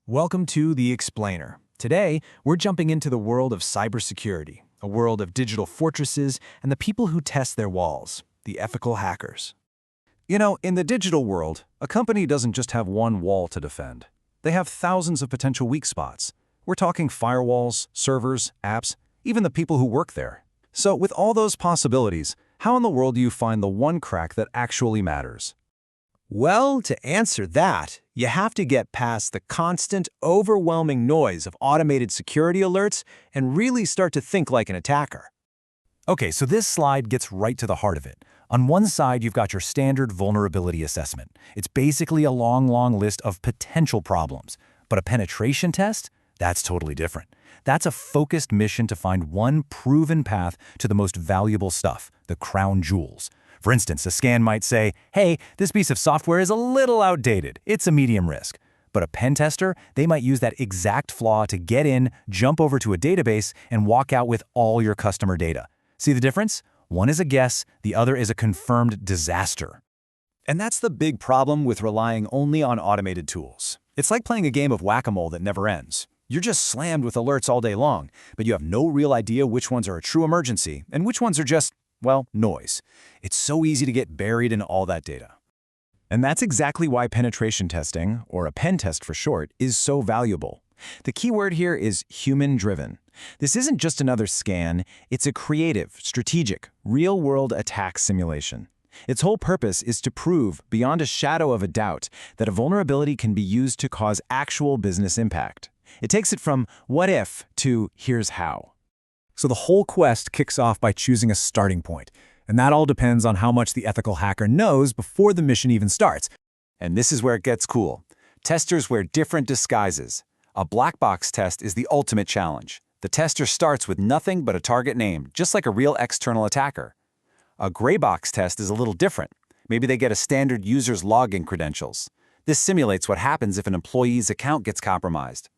Welcome to The Explainer. Today, we're jumping into the world of cybersecurity, a world of digital fortresses and the people who test their walls, the ethical hackers. In the digital world, a company doesn't just have one wall to defend. They have thousands of potential weak spots. We're talking firewalls, servers, apps, even the people who work there. So with all those possibilities, how in the world do you find the one crack that actually matters? Well, to answer that, you have to get past the constant, overwhelming noise of automated security alerts and really start to think like an attacker. Okay, so this slide gets right to the heart of it. On one side, you've got your standard vulnerability assessment. It's basically a long list of potential problems. But a penetration test? That's totally different. That's a focused mission to find one proven path to the most valuable stuff, the crown jewels. For instance, a scan might say, hey, this piece of software is a little outdated. It's a medium risk. But a pen tester, they might use that exact flaw to get in, jump over to a database, and walk out with all your customer data. See the difference? One is a guess, the other is a confirmed disaster. And that's the big problem with relying only on automated tools. It's like playing a game of whack-a-mole that never ends. You're just slammed with alerts all day long, but you have no real idea which ones are a true emergency and which ones are just, well, noise. It's so easy to get buried in all that data. And that's exactly why penetration testing, or a pen test for short, is so valuable. The key word here is human-driven. This isn't just another scan, it's a creative, strategic, real-world attack simulation. Its whole purpose is to prove, beyond a shadow of a doubt, that a vulnerability can be used to cause actual business impact. It takes it from what if to here's how. So the whole quest kicks off by choosing a starting point, and that all depends on how much the ethical hacker knows before the mission even starts. And this is where it gets cool. Testers wear different disguises. A black box test is the ultimate challenge. The tester starts with nothing but a target name, just like a real external attacker. A gray box test is a little different. Maybe they get a standard user's login credentials. This simulates what happens if an employee's account gets compromised.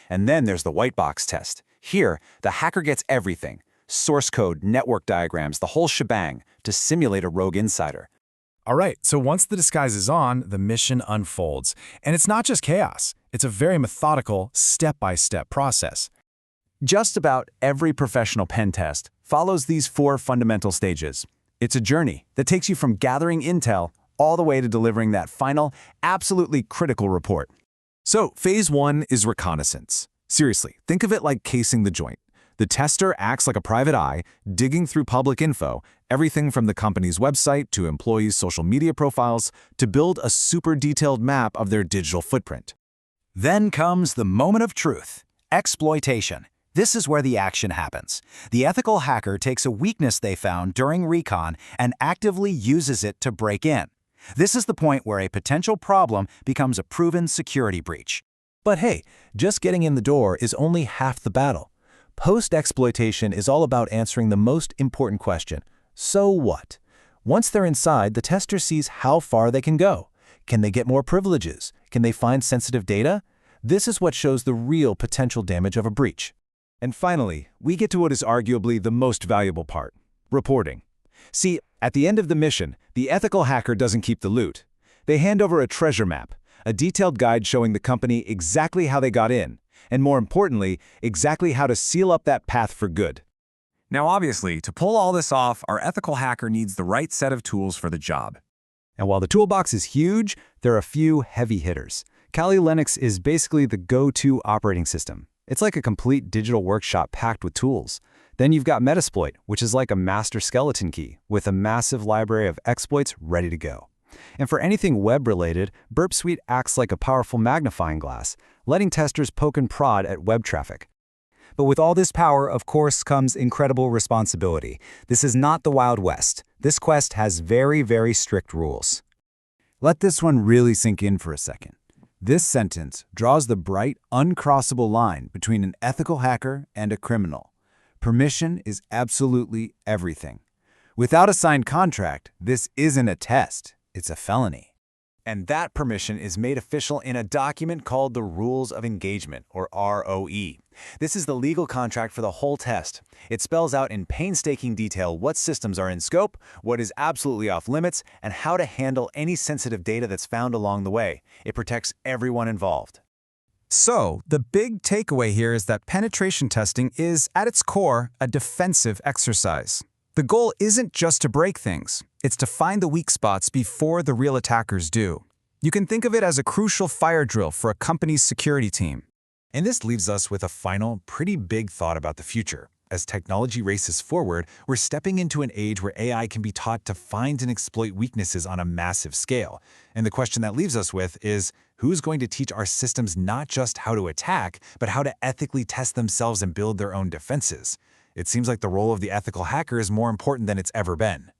And then there's the white box test. Here, the hacker gets everything: source code, network diagrams, the whole shebang, to simulate a rogue insider. All right, so once the disguise is on, the mission unfolds. And it's not just chaos. It's a very methodical, step-by-step process. Just about every professional pen test follows these 4 fundamental stages. It's a journey that takes you from gathering intel all the way to delivering that final, absolutely critical report. So, phase 1 is reconnaissance. Seriously, think of it like casing the joint. The tester acts like a private eye, digging through public info, everything from the company's website to employees' social media profiles, to build a super detailed map of their digital footprint. Then comes the moment of truth: exploitation. This is where the action happens. The ethical hacker takes a weakness they found during recon and actively uses it to break in. This is the point where a potential problem becomes a proven security breach. But hey, just getting in the door is only half the battle. Post-exploitation is all about answering the most important question: so what? Once they're inside, the tester sees how far they can go. Can they get more privileges? Can they find sensitive data? This is what shows the real potential damage of a breach. And finally, we get to what is arguably the most valuable part: reporting. See, at the end of the mission, the ethical hacker doesn't keep the loot. They hand over a treasure map, a detailed guide showing the company exactly how they got in, and more importantly, exactly how to seal up that path for good. Now obviously, to pull all this off, our ethical hacker needs the right set of tools for the job. And while the toolbox is huge, there are a few heavy hitters. Kali Linux is basically the go-to operating system. It's like a complete digital workshop packed with tools. Then you've got Metasploit, which is like a master skeleton key with a massive library of exploits ready to go. And for anything web-related, Burp Suite acts like a powerful magnifying glass, letting testers poke and prod at web traffic. But with all this power, of course, comes incredible responsibility. This is not the Wild West. This quest has very strict rules. Let this one really sink in for a second. This sentence draws the bright, uncrossable line between an ethical hacker and a criminal. Permission is absolutely everything. Without a signed contract, this isn't a test. It's a felony. And that permission is made official in a document called the Rules of Engagement, or ROE. This is the legal contract for the whole test. It spells out in painstaking detail what systems are in scope, what is absolutely off limits, and how to handle any sensitive data that's found along the way. It protects everyone involved. So, the big takeaway here is that penetration testing is, at its core, a defensive exercise. The goal isn't just to break things, it's to find the weak spots before the real attackers do. You can think of it as a crucial fire drill for a company's security team. And this leaves us with a final, pretty big thought about the future. As technology races forward, we're stepping into an age where AI can be taught to find and exploit weaknesses on a massive scale. And the question that leaves us with is, who's going to teach our systems not just how to attack, but how to ethically test themselves and build their own defenses? It seems like the role of the ethical hacker is more important than it's ever been.